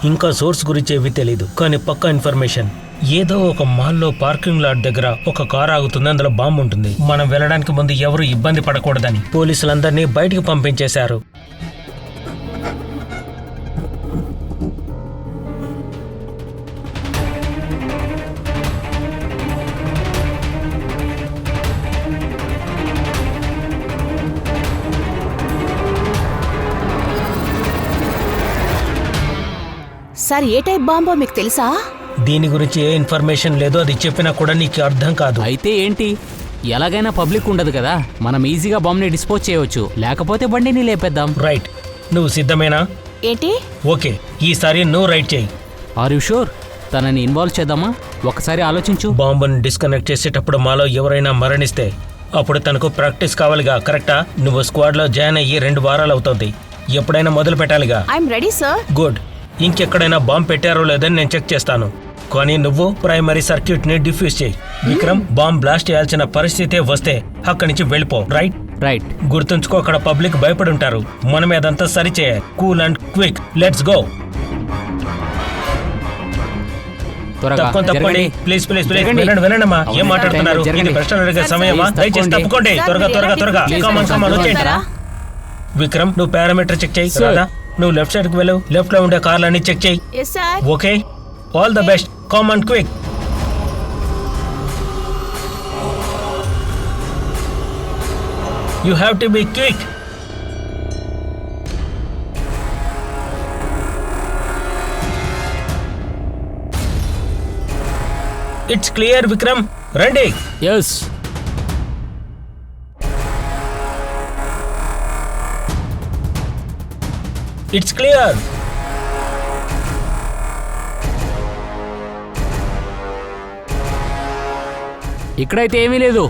ఇంకా సోర్స్ గురించి ఏమీ తెలీదు, కానీ పక్కా ఇన్ఫర్మేషన్. ఏదో ఒక మాల్లో పార్కింగ్ లాట్ దగ్గర ఒక కార్ ఆగుతుంది, అందులో బాంబు ఉంటుంది. మనం వెళ్ళడానికి ముందు ఎవరు ఇబ్బంది పడకూడదని పోలీసులందరినీ బయటికి పంపించేశారు. సార్, ఏ టైప్ బాంబో మీకు తెలుసా? దీని గురించి ఏ ఇన్ఫర్మేషన్ లేదు, అది చెప్పినా కూడా నీకు అర్థం కాదు. అయితే ఏంటి? ఎలాగైనా పబ్లిక్ ఉండదు కదా, మనం ఈజీగా బాంబుని డిస్పోజ్ చేయవచ్చు. లేకపోతే బండిని లేపేద్దాం. రైట్. నువ్వు సిద్ధమేనా? ఏంటి? ఓకే, ఈసారి నువ్వు రైట్ చేయి. Are you sure? తనని ఇన్వాల్వ్ చేద్దామా? ఒకసారి ఆలోచించు. బాంబుని డిస్కనెక్ట్ చేసేటప్పుడు మాలో ఎవరైనా మరణిస్తే అప్పుడు తనకు ప్రాక్టీస్ కావాలిగా, కరెక్టా? నువ్వు స్క్వాడ్లో జాయిన్ అయ్యి 2 వారాలు అవుతుంది. ఎప్పుడైనా మొదలు పెట్టాలిగా. I'm ready sir. గుడ్. ఇంకెక్కడైనా బాంబు పెట్టారో లేదని నేను చెక్ చేస్తాను, కానీ నువ్వు ప్రైమరీ సర్క్యూట్ ని డిఫ్యూజ్ చేయి. విక్రమ్, బాంబ్ బ్లాస్ట్ చేయాల్సిన పరిస్థితే వస్తే అక్కడి నుంచి వెళ్ళిపో. రైట్? రైట్. గుర్తుంచుకో, అక్కడ పబ్లిక్ భయపడి ఉంటారు. మనం అదంతా సరి చేయాలి. Cool and quick. Let's go. తప్పండి. ప్లీజ్ ప్లీజ్ ప్లీజ్ వినండమ్మా. ఏం మాట్లాడుతున్నారు? ఇది ప్రశ్నలు అడిగే సమయమా? దయచేసి తప్పుకోండి. త్వరగా త్వరగా త్వరగా. వచ్చేయండి. విక్రమ్, నువ్వు పారామీటర్ చెక్ చేయి. నువ్వు లెఫ్ట్ సైడ్ కి వెళ్ళు. లెఫ్ట్ లో ఉండే కార్లన్నీ చెక్ చేయి. Okay, all the best. Come on quick. You have to be quick. It's clear Vikram. రండి. ఎస్. It's clear. ఇక్కడైతే ఏమీ లేదు.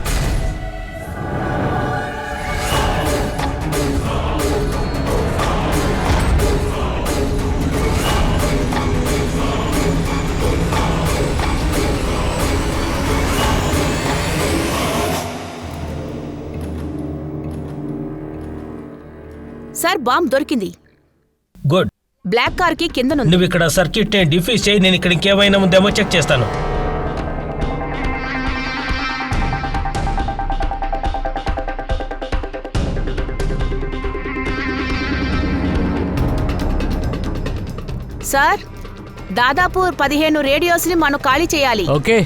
సార్, బాంబ్ దొరికింది. గుడ్. బ్లాక్ కార్ కి కింద. నువ్వు ఇక్కడ సర్క్యూట్ ని డిఫ్యూజ్ చేయి. నేను ఇక్కడ ఇంకేమైనా ఉందేమో చెక్ చేస్తాను. సార్, దాదాపు 15 రేడియోస్ ని మనం ఖాళీ చేయాలి. ఓకే.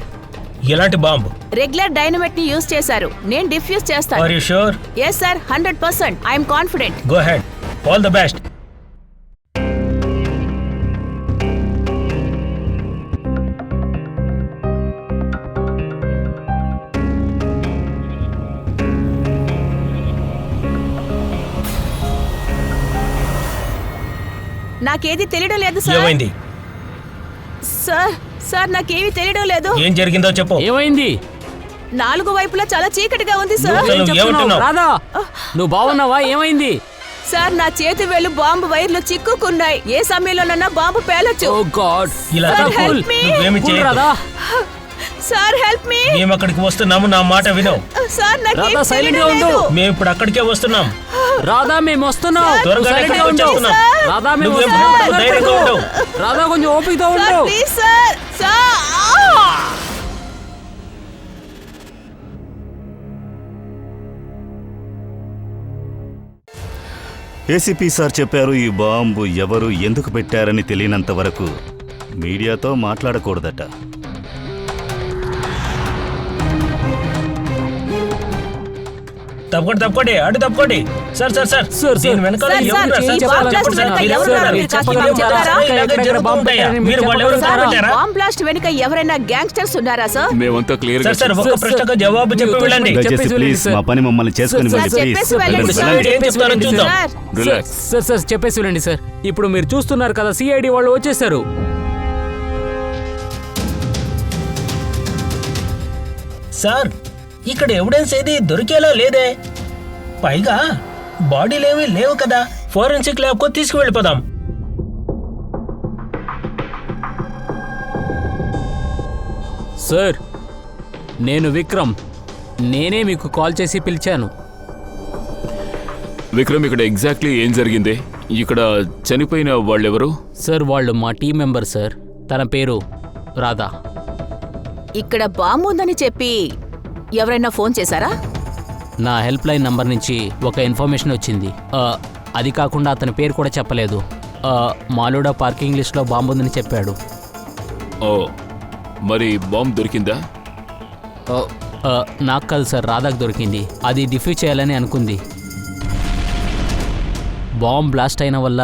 ఎలాంటి బాంబు? రెగ్యులర్ డైనమైట్ ని యూజ్ చేశారు. నేను డిఫ్యూజ్ చేస్తాను. Are you sure? yes sir, 100%. I'm confident. Go ahead. All the best. నాకేది తెలియడం లేదు సార్. ఏమైంది? సార్ నాకేమీ తెలియడం లేదు. ఏం జరిగిందో చెప్పు. ఏమైంది? 4 వైపులా చాలా చీకటిగా ఉంది సార్. రాధా, నువ్వు బాగున్నావా? ఏమైంది? సార్, నా చేతి వేలు బాంబు వైర్లు చిక్కుకున్నాయి. ఏ సమయంలోనన్నా బాంబు పేలొచ్చు. ఓ గాడ్. ఇలా నువ్వేమి చేయదు. Sir, help me. మేము అక్కడికి వస్తున్నాము, నా మాట విను. సార్, రాధా, సైలెంట్ గా ఉండు. మేము ఇప్పుడు అక్కడికే వస్తున్నాం. రాధా, మేము వస్తున్నాం. త్వరగా వచ్చేస్తున్నాం. రాధా, మేము ధైర్యంగా ఉండు. రాధా, కొంచెం ఓపికతో ఉండు. Please sir. ఏసీపీ సార్ చెప్పారు, ఈ బాంబు ఎవరు ఎందుకు పెట్టారని తెలియనంత వరకు మీడియాతో మాట్లాడకూడదట. తప్పకోండి, అటు తప్పుకోండి. సార్ సార్ సార్ సార్, దీని వెనకాల ఎవరున్నారు సార్? మీరు వాళ్ళు ఎవరు పెట్టారా? బాంబ్ బ్లాస్ట్ వెనుక ఎవరైనా గ్యాంగ్స్టర్స్ ఉన్నారా సార్? మేమంతా క్లియర్ గా సార్ ఒక్క ప్రశ్నకు జవాబు చెప్పి వెళ్ళండి. దయచేసి ప్లీజ్ మా పని మమ్మల్ని చేసుకుని సార్ చెప్పేసి వెళ్ళండి సార్. ఇప్పుడు మీరు చూస్తున్నారు కదా, సిఐడి వాళ్ళు వచ్చేసారు. సార్, ఇక్కడ ఎవిడెన్స్ ఏది దొరికేలా లేదే. పైగా బాడీలేమీ లేవు కదా. ఫోరెన్సిక్ ల్యాబ్ కు తీసుకువెళ్ళిపోదాం. సార్, నేను విక్రమ్. నేనే మీకు కాల్ చేసి పిలిచాను. విక్రమ్, ఇక్కడ ఎగ్జాక్ట్లీ ఏం జరిగింది? ఇక్కడ చనిపోయిన వాళ్ళెవరు? సార్ వాళ్ళు మా టీం మెంబర్ సార్. తన పేరు రాధా. ఇక్కడ బాంబు ఉందని చెప్పి ఎవరైనా ఫోన్ చేశారా? నా హెల్ప్ లైన్ నంబర్ నుంచి ఒక ఇన్ఫర్మేషన్ వచ్చింది. అది కాకుండా అతని పేరు కూడా చెప్పలేదు. మాలుడా పార్కింగ్ లిస్ట్లో బాంబు ఉందని చెప్పాడు. ఓ, మరి బాంబు దొరికిందా? నాకు కాదు సార్, రాధాకు దొరికింది. అది డిఫ్యూజ్ చేయాలని అనుకుంది. బాంబ్ బ్లాస్ట్ అయిన వల్ల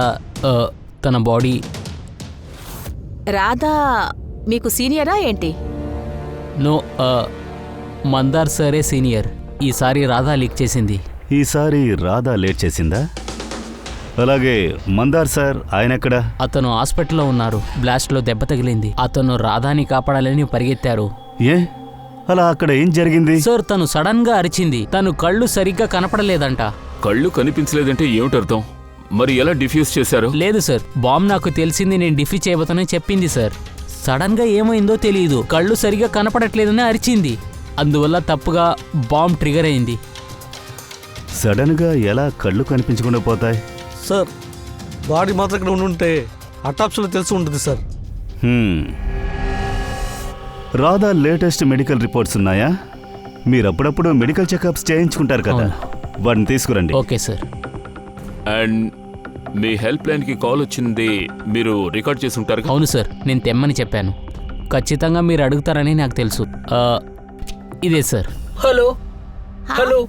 తన బాడీ. రాధా మీకు సీనియరా ఏంటి? నో, మందార్ సరే సీనియర్. ఈసారి రాధా లీక్ చేసింది. ఈసారి రాధా లేట్ చేసిందా? అలాగే మందార్ సార్ ఆయనెక్కడా? అతను హాస్పిటల్లో ఉన్నారు. బ్లాస్ట్లో దెబ్బ తగిలింది. అతను రాధాని కాపాడాలని పరిగెత్తారు. ఏ అలా అక్కడ ఏం జరిగింది? సార్ తను సడన్ గా అరిచింది. తను కళ్ళు సరిగ్గా కనపడలేదంట. కళ్ళు కనిపించలేదంటే ఏమిటర్థం? మరి ఎలా డిఫ్యూజ్ చేశారు? లేదు సార్, బాంబ్ నాకు తెలిసింది, నేను డిఫ్యూజ్ చేయబోతానని చెప్పింది సార్. సడన్ గా ఏమైందో తెలియదు, కళ్ళు సరిగ్గా కనపడట్లేదని అరిచింది. అందువల్ల తప్పుగా బాంబ్ ట్రిగర్ అయింది. సడన్ గా ఎలా కళ్ళు కనిపించకుండా పోతాయి? సార్ బాడీ మాత్రం ఇక్కడ ఉంటే అటాప్స్లో తెలిసి ఉంటుంది sir. Radha latest medical reports ఉన్నాయా? మీరు అప్పుడప్పుడు మెడికల్ చెకప్స్ చేయించుకుంటారు కదా, వాటిని తీసుకురండి. Okay sir. And me help లైన్కి కాల్ వచ్చింది, మీరు రికార్డ్ చేసి ఉంటారు. అవును సార్, నేను తెమ్మని చెప్పాను. ఖచ్చితంగా మీరు అడుగుతారని నాకు తెలుసు. ఇదే sir. Hello hello,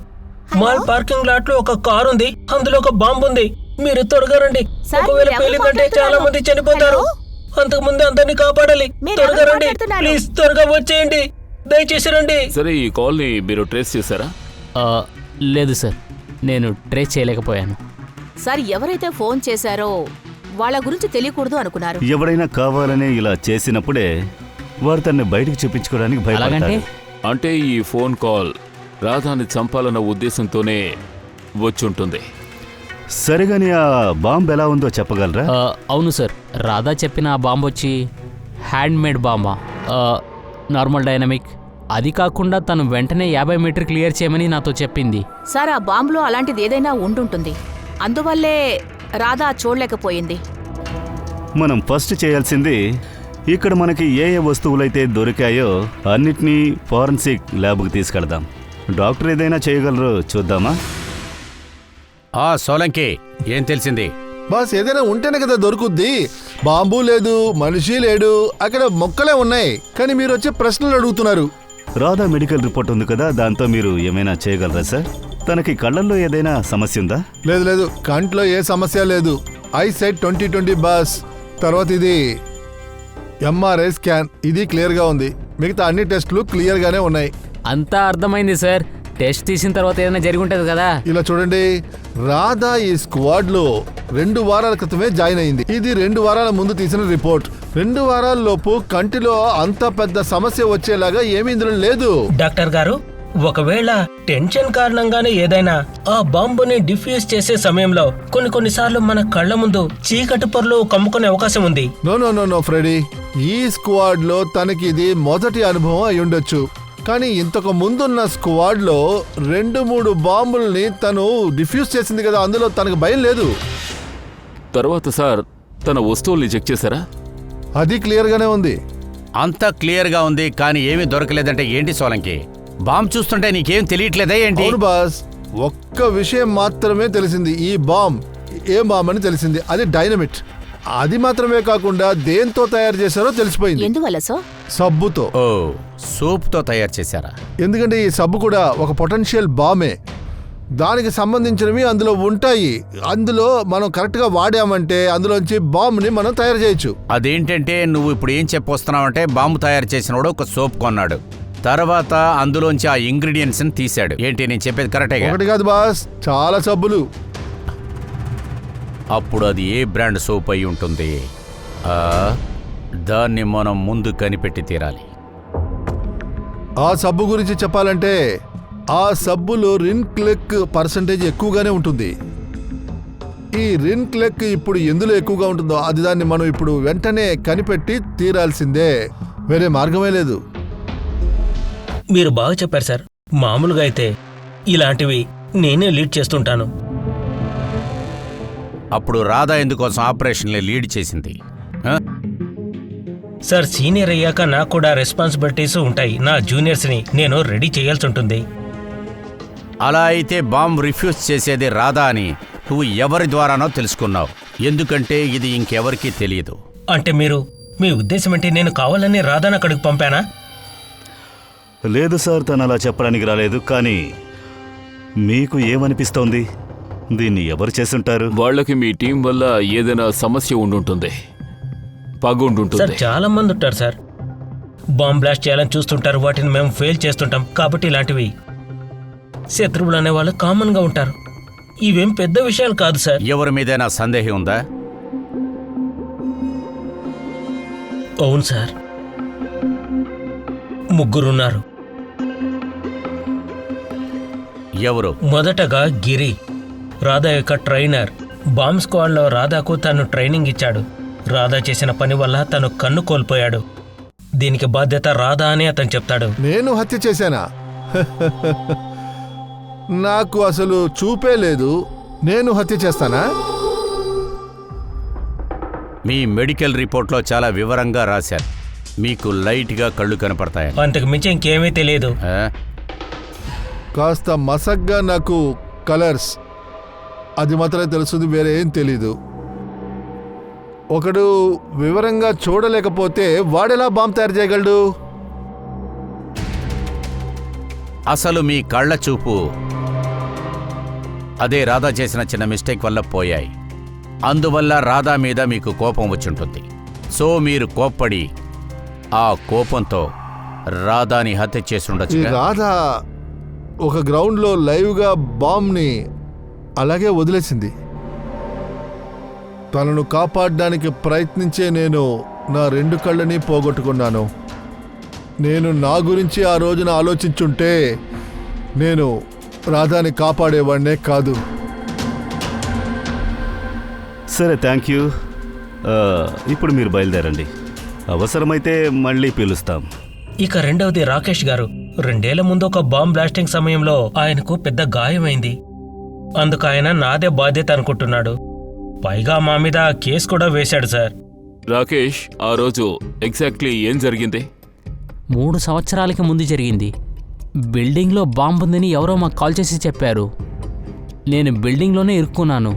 mall parking lot లో ఒక కార్ ఉంది, అందులో ఒక బాంబు ఉంది. మీరు త్వరగా రండి. సార్, ఒకవేళ మీరు పేలిందంటే ఎవరు చాలా మంది చనిపోతారు. అంతకు ముందు అందరినీ కాపాడాలి. మీరు త్వరగా ఎవరు రండి మాట్లాడుతున్నారు? ప్లీజ్, త్వరగా వచ్చేయండి, దయచేసి రండి. సరే, ఈ కాల్ని మీరు ట్రేస్ చేశారా? లేదు సార్, నేను ట్రేస్ చేయలేకపోయాను. సార్ ఎవరైతే ఫోన్ చేశారో వాళ్ళ గురించి తెలియకూడదు అనుకున్నారు. ఎవరైనా కావాలని ఇలా చేసినప్పుడే వారు తనని బయటికి చూపించుకోవడానికి అలాగంటే భయపడతారు. అంటే ఈ ఫోన్ కాల్ రాధాని చంపాలన్న ఉద్దేశంతోనే వచ్చుంటుంది. సరిగాని ఆ బాంబ్ ఎలా ఉందో చెప్పగలరా? అవును సార్, రాధా చెప్పిన ఆ బాంబ్ వచ్చి హ్యాండ్ మేడ్ బాంబా, నార్మల్ డైనమిక్. అది కాకుండా తను వెంటనే 50 మీటర్ క్లియర్ చేయమని నాతో చెప్పింది. సార్ ఆ బాంబులో అలాంటిది ఏదైనా ఉండుంటుంది, అందువల్లే రాధా చూడలేకపోయింది. మనం ఫస్ట్ చేయాల్సింది ఇక్కడ మనకి ఏ ఏ వస్తువులైతే దొరికాయో అన్నిటినీ ఫారెన్సిక్ ల్యాబ్కి తీసుకెళ్దాం. డాక్టర్ ఏదైనా చేయగలరో చూద్దామా? సోలంకి ఏం తెలిసింది? బాస్ ఏదైనా ఉంటేనే కదా దొరుకుద్ది. బాంబు లేదు, మనిషి లేడు, అక్కడ మొక్కలే ఉన్నాయి, కానీ మీరు వచ్చే ప్రశ్నలు అడుగుతున్నారు. రాధా మెడికల్ రిపోర్ట్ ఉంది కదా, దాంతో మీరు ఏమైనా చేయగలరా సార్? తనకి కళ్ళల్లో ఏదైనా సమస్య ఉందా? లేదు లేదు, కంట్లో ఏ సమస్య లేదు. Eye sight 20/20 boss. తర్వాత ఇది ఎంఆర్ఐ స్కాన్, ఇది క్లియర్గా ఉంది. మిగతా అన్ని టెస్టులు క్లియర్గానే ఉన్నాయి. అంతా అర్థమైంది సార్. టెస్ట్ తీసిన తర్వాత ఏదైనా జరిగి ఉంటుంది కదా. ఇలా చూడండి, రాధా ఈ స్క్వాడ్ లో 2 వారాల క్రితమే జాయిన్ అయింది. ఇది 2 వారాల ముందు తీసిన రిపోర్ట్. 2 వారాల లోపు కంటిలో అంత పెద్ద సమస్య వచ్చేలాగా ఏమీ ఇందులో లేదు. డాక్టర్ గారు, ఒకవేళ టెన్షన్ కారణంగానే ఏదైనా ఆ బాంబుని డిఫ్యూజ్ చేసే సమయంలో కొన్నిసార్లు మన కళ్ళ ముందు చీకటి పొరలు కమ్ముకునే అవకాశం ఉంది. నో ఫ్రెడీ, ఈ స్క్వాడ్ లో తనకి ఇది మొదటి అనుభవం అయి ఉండొచ్చు. కానీ ఇంతకు ముందున్న స్క్వాడ్ లో 2-3 బాంబుల్ని తను డిఫ్యూజ్ చేసింది కదా, అందులో తనకు భయం లేదు. తర్వాత సార్, తన వస్తువుల్ని చెక్ చేశారా? అది క్లియర్ గానే ఉంది. అంతా క్లియర్గా ఉంది, కానీ ఏమీ దొరకలేదంటే ఏంటి సోలంకి? బాంబ్ చూస్తుంటే నీకేం తెలియట్లేదా ఏంటి? అవును బాస్, ఒక్క విషయం మాత్రమే తెలిసింది. ఈ బాంబ్ ఏ బాంబ్ అని తెలిసింది, అది డైనమిట్. అది మాత్రమే కాకుండా దేంతో తయారు చేశారో తెలిసిపోయింది. ఎందువల్ల సో? సబ్బుతో. ఓ, సూప్తో తయారు చేశారా? ఎందుకంటే ఈ సబ్బు కూడా ఒక పొటెన్షియల్ బాంబే. దానికి సంబంధించినవి అందులో ఉంటాయి. అందులో మనం కరెక్ట్గా వాడామంటే అందులోంచి బాంబుని మనం తయారు చేయొచ్చు. అదేంటంటే నువ్వు ఇప్పుడు ఏం చెప్పొస్తున్నావంటే బాంబు తయారు చేసినవాడు ఒక సోప్ కొన్నాడు, తర్వాత అందులోంచి ఆ ఇంగ్రీడియంట్స్ ని తీశాడు. ఏంటి నేను చెప్పేది కరెక్టేగా? ఒకటి కాదు బాస్, చాలా సబ్బులు. అప్పుడు అది ఏ బ్రాండ్ సోప్ అయి ఉంటుంది? దాన్ని మనం ముందు కనిపెట్టి తీరాలి. ఆ సబ్బు గురించి చెప్పాలంటే ఆ సబ్బులో రిన్ క్లెక్ పర్సంటేజ్ ఎక్కువగానే ఉంటుంది. ఈ రిన్ క్లెక్ ఇప్పుడు ఎందులో ఎక్కువగా ఉంటుందో అది దాన్ని మనం ఇప్పుడు వెంటనే కనిపెట్టి తీరాల్సిందే, వేరే మార్గమే లేదు. మీరు బాగా చెప్పారు సార్. మామూలుగా అయితే ఇలాంటివి నేనే లీడ్ చేస్తుంటాను. అప్పుడు రాధా ఎందుకోసం ఆపరేషన్ని లీడ్ చేసింది? సార్ సీనియర్ అయ్యాక నాకు కూడా రెస్పాన్సిబిలిటీస్ ఉంటాయి. నా జూనియర్స్ని నేను రెడీ చేయాల్సి ఉంటుంది. అలా అయితే బాంబ్ రిఫ్యూజ్ చేసేది రాధా అని నువ్వు ఎవరి ద్వారానో తెలుసుకున్నావు. ఎందుకంటే ఇది ఇంకెవరికీ తెలియదు. అంటే మీ ఉద్దేశం ఏంటి? నేను కావాలని రాధాని అక్కడికి పంపానా? లేదు సార్, తను అలా చెప్పడానికి రాలేదు. కానీ మీకు ఏమనిపిస్తోంది? దీన్ని ఎవరు చేసుంటారు? వాళ్ళకి మీ టీం వల్ల ఏదైనా సమస్య ఉండుంటుంది, సార్ పగుండుంటుంది. చాలా మంది ఉంటారు సార్, బాంబ్ బ్లాస్ట్ చేయాలని చూస్తుంటారు. వాటిని మేము ఫెయిల్ చేస్తుంటాం. కాబట్టి ఇలాంటివి శత్రువులు అనేవాళ్ళు కామన్గా ఉంటారు. ఇవేం పెద్ద విషయాలు కాదు సార్. ఎవరి మీదైనా సందేహం ఉందా? అవును సార్, ముగ్గురున్నారు. ఎవరు? మొదటగా గిరి, రాధా యొక్క ట్రైనర్. బాంబ్ స్క్వాడ్లో రాధాకు తను ట్రైనింగ్ ఇచ్చాడు. రాధా చేసిన పని వల్ల తను కన్ను కోల్పోయాడు. దీనికి బాధ్యత రాధా అని అతను చెప్తాడు. నేను హత్య చేశానా? నాకు అసలు చూపే లేదు. నేను హత్య చేస్తానా? మీ మెడికల్ రిపోర్ట్లో చాలా వివరంగా రాశారు. మీకు లైట్గా కళ్ళు కనపడతాయి. అంతకు మించి ఇంకేమీ తెలియదు. కాస్త మసగ్గా నాకు కలర్స్ అది మాత్రమే తెలుస్తుంది, వేరే ఏం తెలీదు. ఒకడు వివరంగా చూడలేకపోతే వాడెలా బాంబు తయారు చేయగలడు? అసలు మీ కళ్ళ చూపు అదే రాధా చేసిన చిన్న మిస్టేక్ వల్ల పోయాయి. అందువల్ల రాధా మీద మీకు కోపం వచ్చుంటుంది. సో మీరు కోప్పడి ఆ కోపంతో రాధాని హత్య చేసి ఈ ఉండొచ్చు. రాధా ఒక గ్రౌండ్లో లైవ్గా బాంబ్ని అలాగే వదిలేసింది. తనను కాపాడడానికి ప్రయత్నించే నేను నా 2 కళ్ళని పోగొట్టుకున్నాను. నేను నా గురించి ఆ రోజున ఆలోచించుంటే నేను రాధాని కాపాడేవాడినే కాదు. సరే, థ్యాంక్ యూ. ఇప్పుడు మీరు బయలుదేరండి. అవసరమైతే మళ్ళీ పిలుస్తాం. ఇక రెండవది రాకేష్ గారు. 2 ఏళ్ల ముందు ఒక బాంబ్ బ్లాస్టింగ్ సమయంలో ఆయనకు పెద్ద గాయమైంది. అందుకు ఆయన నాదే బాధ్యత అనుకుంటున్నాడు. పైగా మా మీద కేసు కూడా వేశాడు సార్. రాకేష్, ఆ రోజు ఎగ్జాక్ట్లీ ఏం జరిగింది? 3 సంవత్సరాలకి ముందు జరిగింది. బిల్డింగ్లో బాంబు ఉందని ఎవరో మాకు కాల్ చేసి చెప్పారు. నేను బిల్డింగ్లోనే ఇరుక్కున్నాను.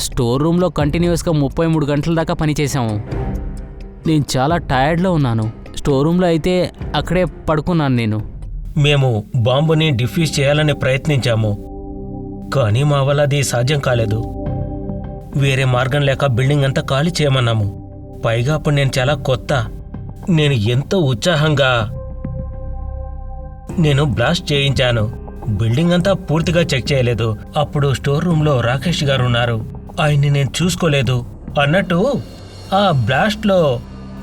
స్టోర్ రూమ్లో కంటిన్యూస్గా 33 గంటల దాకా పనిచేశాము. నేను చాలా టైర్డ్లో ఉన్నాను. స్టోర్ రూమ్లో అయితే అక్కడే పడుకున్నాను నేను. మేము బాంబుని డిఫ్యూజ్ చేయాలని ప్రయత్నించాము, కానీ మా వల్ల అది సాధ్యం కాలేదు. వేరే మార్గం లేక బిల్డింగ్ అంతా ఖాళీ చేయమన్నాము. పైగా అప్పుడు నేను చాలా కొత్త. నేను ఎంతో ఉత్సాహంగా నేను బ్లాస్ట్ చేయించాను. బిల్డింగ్ అంతా పూర్తిగా చెక్ చేయలేదు. అప్పుడు స్టోర్ రూమ్లో రాకేష్ గారు ఉన్నారు. ఆయన్ని నేను చూసుకోలేదు. అన్నట్టు ఆ బ్లాస్ట్లో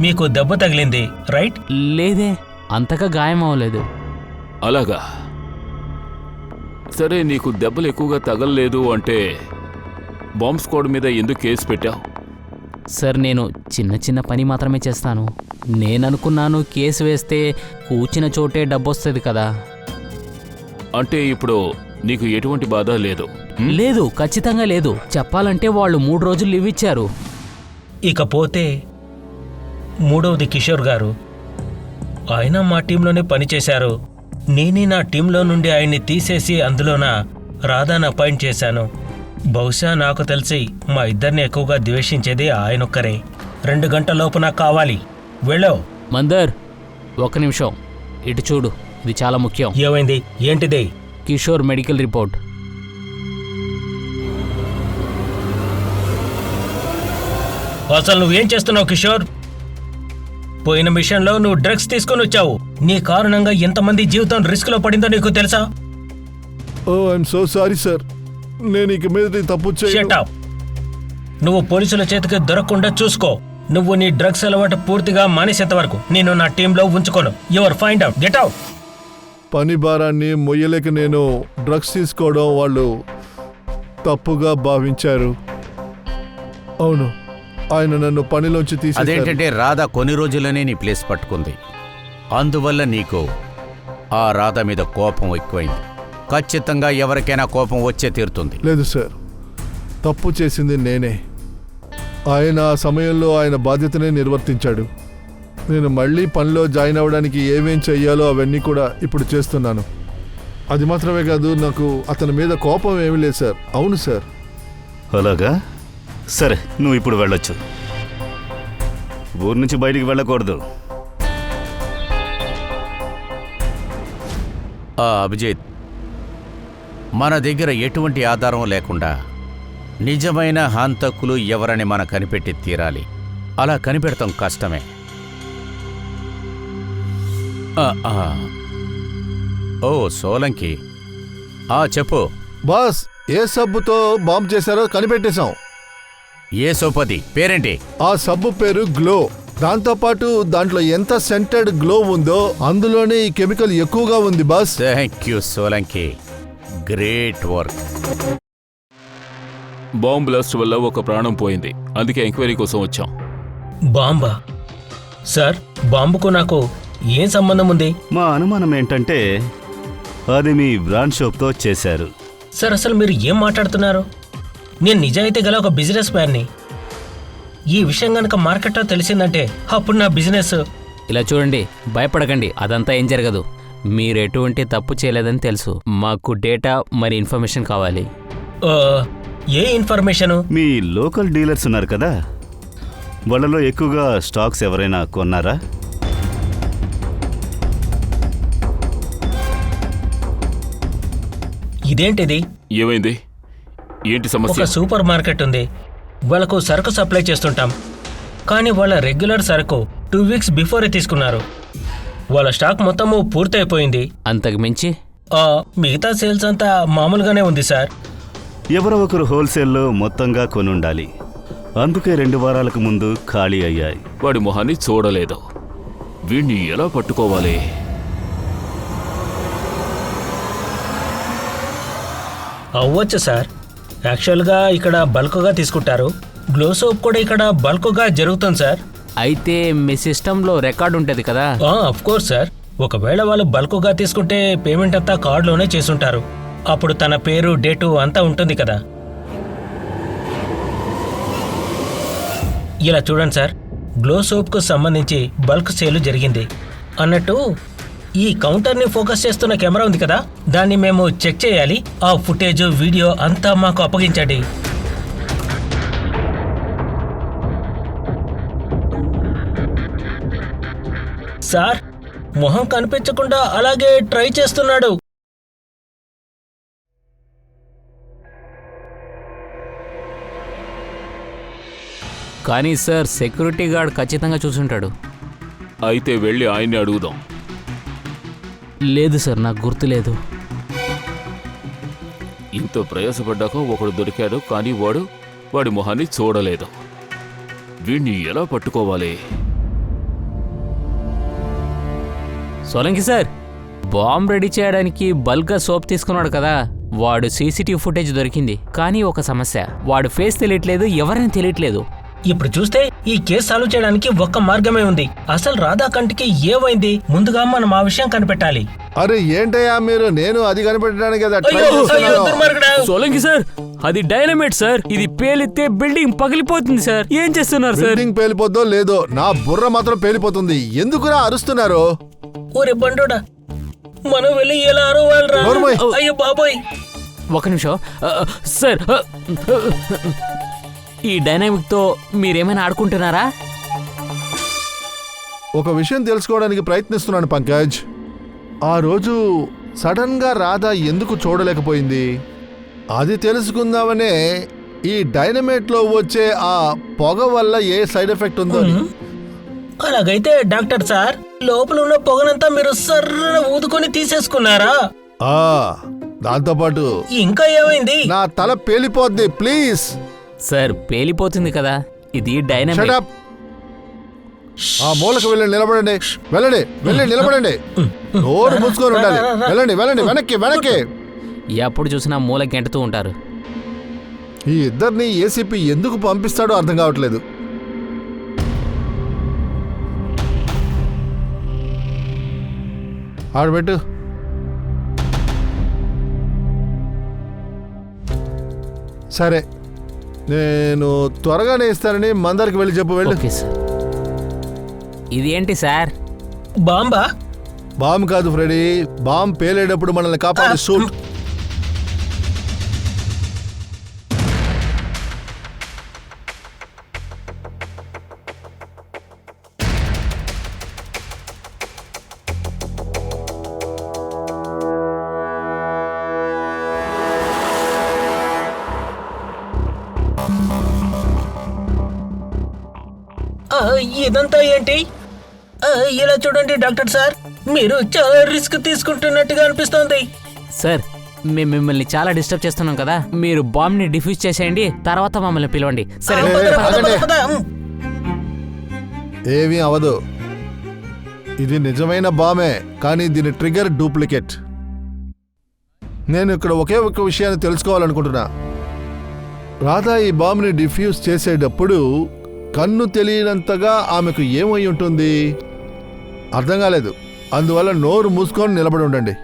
మీకు దెబ్బ తగిలింది, రైట్? లేదే, అంతగా గాయం అవ్వలేదు. అలాగా? సరే, నీకు దెబ్బలు ఎక్కువగా తగలలేదు అంటే బాంబ్ స్క్వాడ్ మీద ఎందుకు కేసు పెట్టావు? సార్, నేను చిన్న పని మాత్రమే చేస్తాను. నేననుకున్నాను కేసు వేస్తే కూర్చిన చోటే డబ్బొస్తుంది కదా. అంటే ఇప్పుడు నీకు ఎటువంటి బాధ లేదు? లేదు, ఖచ్చితంగా లేదు. చెప్పాలంటే వాళ్ళు 3 రోజులు లీవ్ ఇచ్చారు. ఇకపోతే మూడవది కిషోర్ గారు. ఆయన మా టీంలోనే పనిచేశారు. నేనే నా టీంలో నుండి ఆయన్ని తీసేసి అందులోన రాధాను అపాయింట్ చేశాను. బహుశా నాకు తెలిసి మా ఇద్దరిని ఎక్కువగా ద్వేషించేది ఆయనొక్కరే. 2 గంటల లోపు నాకు కావాలి. వెళ్ళో. మందర్, 1 నిమిషం ఇటు చూడు, ఇది చాలా ముఖ్యం. ఏమైంది? ఏంటిది? Kishore medical report. అసలు నువ్వేం చేస్తున్నావు కిషోర్? పోయిన మిషన్లో నువ్వు డ్రగ్స్ తీసుకొని వచ్చావు. నీ కారణంగా ఎంతమంది జీవితం రిస్క్లో పడిందో నీకు తెలుసా? ఓ, ఐఎమ్ సో సారీ సార్. నేను ఇక మీద తప్పు చేయను. Shut up. నువ్వు పోలీసుల చేతికి దొరకకుండా చూసుకో. నువ్వు నీ డ్రగ్స్ అలవాటు పూర్తిగా మానేసేంత వరకు నేను నా టీంలో ఉంచుకోను. Your find out, get out. పని భారాన్ని మొయ్యలేక నేను డ్రగ్స్ తీసుకోవడం వాళ్ళు తప్పుగా భావించారు. అవును, ఆయన నన్ను పనిలోంచి తీసేశారు. అదేంటంటే రాధా కొన్ని రోజులనే నీ ప్లేస్ పట్టుకుంది. అందువల్ల నీకు ఆ రాధ మీద కోపం ఎక్కువైంది. ఖచ్చితంగా ఎవరికైనా కోపం వచ్చే తీరుతుంది. లేదు సార్, తప్పు చేసింది నేనే. ఆయన ఆ సమయంలో ఆయన బాధ్యతనే నిర్వర్తించాడు. నేను మళ్ళీ పనిలో జాయిన్ అవ్వడానికి ఏమేం చెయ్యాలో అవన్నీ కూడా ఇప్పుడు చేస్తున్నాను. అది మాత్రమే కాదు, నాకు అతని మీద కోపం ఏమీ లేదు సార్. అవును సార్. అలాగా? సరే, నువ్వు ఇప్పుడు వెళ్ళొచ్చు. ఊరు నుంచి బయటికి వెళ్ళకూడదు. అభిజిత్, మన దగ్గర ఎటువంటి ఆధారం లేకుండా నిజమైన హంతకులు ఎవరని మనం కనిపెట్టి తీరాలి. అలా కనిపెడతాం కష్టమే. ఓ సోలంకి, చెప్పు. బాస్, ఏ సబ్బుతో బాంబు చేశారో కనిపెట్టేశాం. ఏ సోపతి పేరేంటి? ఆ సబ్బు పేరు గ్లో. దాంతోపాటు దాంట్లో ఎంత సెంటెడ్ గ్లో ఉందో అందులోనే ఈ కెమికల్ ఎక్కువగా ఉంది boss. Thank you Solanki, great work. Bomb blast వల్ల ఒక ప్రాణం పోయింది, అందుకే ఎంక్వైరీ కోసం వచ్చాం. బాంబా? సార్, బాంబుకు నాకు ఏం సంబంధం ఉంది? మా అనుమానం ఏంటంటే అది మీ బ్రాండ్ షాప్తో చేశారు. సార్, అసలు మీరు ఏం మాట్లాడుతున్నారు? నేను నిజాయితీ గల ఒక బిజినెస్ మ్యాన్ని. ఈ విషయం గనక మార్కెట్లో తెలిసిందంటే అప్పుడు నా బిజినెస్... ఇలా చూడండి, భయపడకండి, అదంతా ఏం జరగదు. మీరు ఎటువంటి తప్పు చేయలేదని తెలుసు. మాకు డేటా మరి ఇన్ఫర్మేషన్ కావాలి. ఏ ఇన్ఫర్మేషను? మీ లోకల్ డీలర్స్ ఉన్నారు కదా, వాళ్ళలో ఎక్కువగా స్టాక్స్ ఎవరైనా కొన్నారా? ఇదేంటిది? ఏమైంది? ఏంటి ఒక సమస్య? సూపర్ మార్కెట్ ఉంది, వాళ్ళకు సరుకు సప్లై చేస్తుంటాం. కానీ వాళ్ళ రెగ్యులర్ సరుకు 2 వీక్స్ బిఫోరే తీసుకున్నారు. వాళ్ళ స్టాక్ మొత్తము పూర్తయిపోయింది. అంతకు మించి మిగతా సేల్స్ అంతా మామూలుగానే ఉంది సార్. ఎవరో ఒకరు హోల్సేల్లో మొత్తంగా కొనుండాలి. అందుకే 2 వారాలకు ముందు ఖాళీ అయ్యాయి. వాడి మొహాన్ని చూడలేదు. వీణ్ణి ఎలా పట్టుకోవాలి? అవ్వచ్చు సార్. యాక్చువల్గా ఇక్కడ బల్క్గా తీసుకుంటారు. గ్లో సోప్ కూడా ఇక్కడ బల్క్గా జరుగుతుంది సార్. అయితే మీ సిస్టంలో రికార్డు ఉంటుంది కదా? Of course sir. ఒకవేళ వాళ్ళు బల్క్గా తీసుకుంటే పేమెంట్ అంతా కార్డులోనే చేసుంటారు. అప్పుడు తన పేరు, డేటు అంతా ఉంటుంది కదా. ఇలా చూడండి సార్, గ్లో సోప్కు సంబంధించి బల్క్ సేల్ జరిగింది అన్నట్టు ఈ కౌంటర్ని ఫోకస్ చేస్తున్న కెమెరా ఉంది కదా, దాన్ని మేము చెక్ చేయాలి. ఆ ఫుటేజ్, వీడియో అంతా మాకు అప్పగించండి. సార్, మొహం కనిపించకుండా అలాగే ట్రై చేస్తున్నాడు. కానీ సార్, సెక్యూరిటీ గార్డ్ ఖచ్చితంగా చూసుంటాడు. అయితే వెళ్ళి ఆయన్ని అడుగుదాం. లేదు సార్, నాకు గుర్తులేదు. ఇంత ప్రయాసపడ్డాక ఒకడు దొరికాడు, కానీ వాడి మొహాన్ని చూడలేదు. వీణ్ణి ఎలా పట్టుకోవాలి? సోలంకి సార్, బాంబ్ రెడీ చేయడానికి బల్క్గా సోప్ తీసుకున్నాడు కదా, వాడు సీసీటీవీ ఫుటేజ్ దొరికింది. కానీ ఒక సమస్య, వాడు ఫేస్ తెలియట్లేదు, ఎవరైనా తెలియట్లేదు. ఇప్పుడు చూస్తే ఈ కేసు సాల్వ్ చేయడానికి ఒక్క మార్గమే ఉంది. అసలు రాధా కంటికి ఏమైంది? ముందుగా మనం ఆ విషయం కనిపెట్టాలి. అరే ఏంటయ్యా మీరు, నేను అది కనిపెట్టడానికి కదా ట్రై చేస్తున్నాను. సోలంకి సార్, అది డైనమైట్ సార్. ఇది పేలితే బిల్డింగ్ పగిలిపోతుంది సార్. ఏం చేస్తున్నారు సార్? బిల్డింగ్ పేలిపోద్దో లేదో, నా బుర్ర మాత్రం పేలిపోతుంది. ఎందుకురా అరుస్తున్నారు? ఓరే బండోడా, మనం వెళ్ళి ఎలా అరవాలరా? నోర్మోయ్. అయ్యో బాబోయ్. ఒక నిమిషం సార్, ఈ డైనామిక్తో మీరేమైనా ఆడుకుంటున్నారా? ఒక విషయం తెలుసుకోవడానికి ప్రయత్నిస్తున్నాను పంకజ్. ఆ రోజు సడన్ గా రాధా ఎందుకు చూడలేకపోయింది? అది తెలుసుకుందామనే ఈ డైనమైట్ లో వచ్చే ఆ పొగ వల్ల ఏ సైడ్ ఎఫెక్ట్ ఉందో. అలాగైతే డాక్టర్ సార్, లోపల ఉన్న పొగనంతా మీరు సర్ర ఊదుకొని తీసేసుకున్నారా? దాంతోపాటు ఇంకా ఏమైంది? నా తల పేలిపోద్ది. ప్లీజ్ సార్, పేలిపోతుంది కదా, ఇది డైనమైట్. Shut up. ఆ మూలకు వెళ్ళండి, నిలబడండి. వెళ్ళండి, వెళ్ళి నిలబడండి. నోరు మూసుకొని ఉండాలి. వెళ్ళండి, వెళ్ళండి, వెనక్కి వెనక్కి. ఎప్పుడు చూసినా మూల గెంటుతూ ఉంటారు. ఈ ఇద్దరిని ఏసీపీ ఎందుకు పంపిస్తాడో అర్థం కావట్లేదు. ఆడబెట్టు. సరే, నేను త్వరగానే ఇస్తానని మందారికి వెళ్ళి చెప్పు. వెళ్ళు. Okay sir. ఇది ఏంటి సార్? బాంబా? బాంబు కాదు ఫ్రెడీ, బాంబు పేలేటప్పుడు మనల్ని కాపాడే సూట్. ఇదంతా ఏంటి? ఇలా చూడండి డాక్టర్ సార్, మీరు చాలా రిస్క్ తీసుకుంటున్నట్టుగా అనిపిస్తోంది. సార్ మేము మిమ్మల్ని చాలా డిస్టర్బ్ చేస్తున్నాం కదా, మీరు బాంబ్ని డిఫ్యూజ్ చేసేయండి, తర్వాత మమ్మల్ని పిలవండి సరే? ఏమీ అవదు. ఇది నిజమైన బాంబే, కానీ దీని ట్రిగర్ డూప్లికేట్. నేను ఇక్కడ ఒకే ఒక విషయాన్ని తెలుసుకోవాలనుకుంటున్నా. రాధా ఈ బాంబుని డిఫ్యూజ్ చేసేటప్పుడు కన్ను తెలియనంతగా ఆమెకు ఏమై ఉంటుంది? అర్థం కాలేదు. అందువల్ల నోరు మూసుకొని నిలబడి ఉండండి.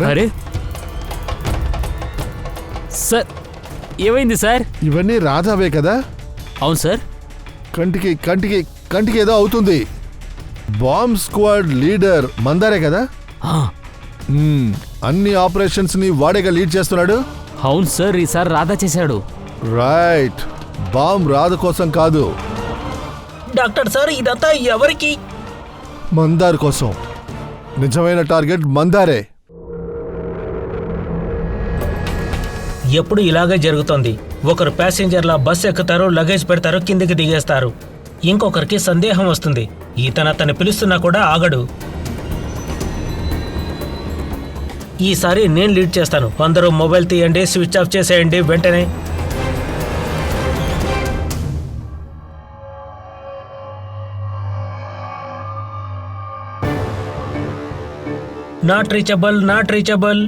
అరే సార్, ఏమైంది సార్? ఇవన్నీ రాధావే కదా? అవును సార్. కంటికి కంటికి కంటికి ఏదో అవుతుంది. బాంబ్ స్క్వాడ్ లీడర్ మందారే కదా? అన్ని ఆపరేషన్స్ ని వాడేగా లీడ్ చేస్తున్నాడు. అవును సార్, ఈసారి రాధా చేశాడు. రైట్, బాంబ్ రాధ కోసం కాదు, డాక్టర్ సార్ ఇదంతా ఎవరికి? మందార్ కోసం. నిజమైన టార్గెట్ మందారే. ఎప్పుడు ఇలాగే జరుగుతోంది. ఒకరు ప్యాసింజర్ల బస్ ఎక్కుతారు, లగేజ్ పెడతారు, కిందికి దిగేస్తారు. ఇంకొకరికి సందేహం వస్తుంది, అతన్ని పిలుస్తున్నా కూడా ఆగడు. ఈసారి నేను లీడ్ చేస్తాను. అందరూ మొబైల్ తీయండి, స్విచ్ ఆఫ్ చేసేయండి వెంటనే. Not reachable.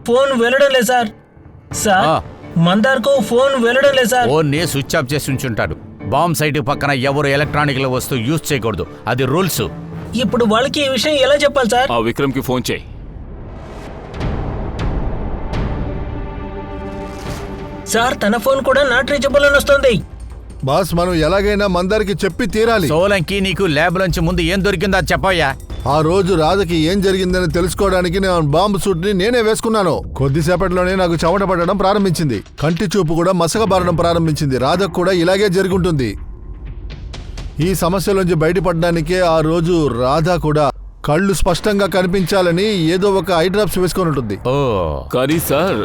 ఫోన్ వెళ్ళడం లేదు సార్. సార్ మందార్కు ఫోన్ వెళ్ళడం లేదు సార్. ఫోన్ని స్విచ్ ఆఫ్ చేసి ఉంచుంటాడు. బాంబ్ సైట్ పక్కన ఎవరు ఎలక్ట్రానిక్ వస్తువు యూజ్ చేయకూడదు, అది రూల్స్. ఇప్పుడు వాళ్ళకి ఈ విషయం ఎలా చెప్పాలి సార్? ఆ విక్రమ్కి ఫోన్ చేయి. సార్ తన ఫోన్ కూడా నాట్ రీచబుల్ అని వస్తుంది. బాస్, మనం ఎలాగైనా మందారికి చెప్పి తీరాలి. సోలంకి నీకు ల్యాబ్ నుంచి ముందు ఏం దొరికిందో అది చెప్పయ్యా. ఆ రోజు రాధకి ఏం జరిగిందని తెలుసుకోవడానికి నేను బాంబు సూట్ ని నేనే వేసుకున్నాను. కొద్దిసేపట్లోనే నాకు చెమట పడడం ప్రారంభించింది, కంటి చూపు కూడా మసకబారడం ప్రారంభించింది. రాధకు కూడా ఇలాగే జరుగుంటుంది. ఈ సమస్యలోంచి బయటపడడానికే ఆ రోజు రాధ కూడా కళ్ళు స్పష్టంగా కనిపించాలని ఏదో ఒక ఐ డ్రాప్స్ వేసుకొని ఉంటుంది. కానీ సార్,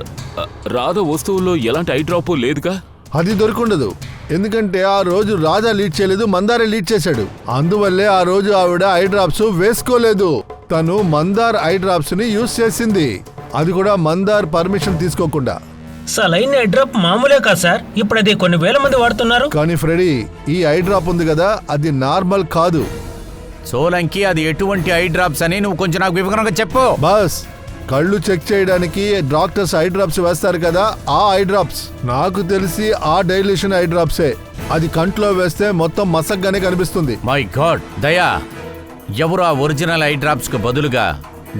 రాధ వస్తువుల్లో ఎలాంటి ఐ డ్రాప్ లేదుగా. అది దొరికుండదు, ఎందుకంటే ఆ రోజు రాధా లీడ్ చేయలేదు, మందారే లీడ్ చేశాడు. అందువల్లే ఆ రోజు ఆవిడ ఐ డ్రాప్స్ వేసుకోలేదు. తను మందార్ ఐ డ్రాప్స్ ని యూజ్ చేసింది, అది కూడా మందార్ పర్మిషన్ తీసుకోకుండా. సలైన్ ఐ డ్రాప్ మామూలే కాదు సార్, ఇప్పుడు అది కొన్ని వేల మంది వాడుతున్నారు. కానీ ఫ్రెడీ, ఈ ఐ డ్రాప్ ఉంది కదా, అది నార్మల్ కాదు. సోలంకి అది ఎటువంటి ఐ డ్రాప్స్ అని నువ్వు కొంచెం నాకు వివరంగా చెప్పు. బస్, కళ్ళు చెక్ చేయడానికి డాక్టర్స్ ఐ డ్రాప్స్ వేస్తారు కదా, ఆ ఐ డ్రాప్స్. నాకు తెలిసి ఆ డైలేషన్ ఐ డ్రాప్సే. అది కంట్లో వేస్తే మొత్తం మసగ్గానే కనిపిస్తుంది. మై గాడ్ దయా, ఎవరు ఆ ఒరిజినల్ ఐ డ్రాప్స్ కు బదులుగా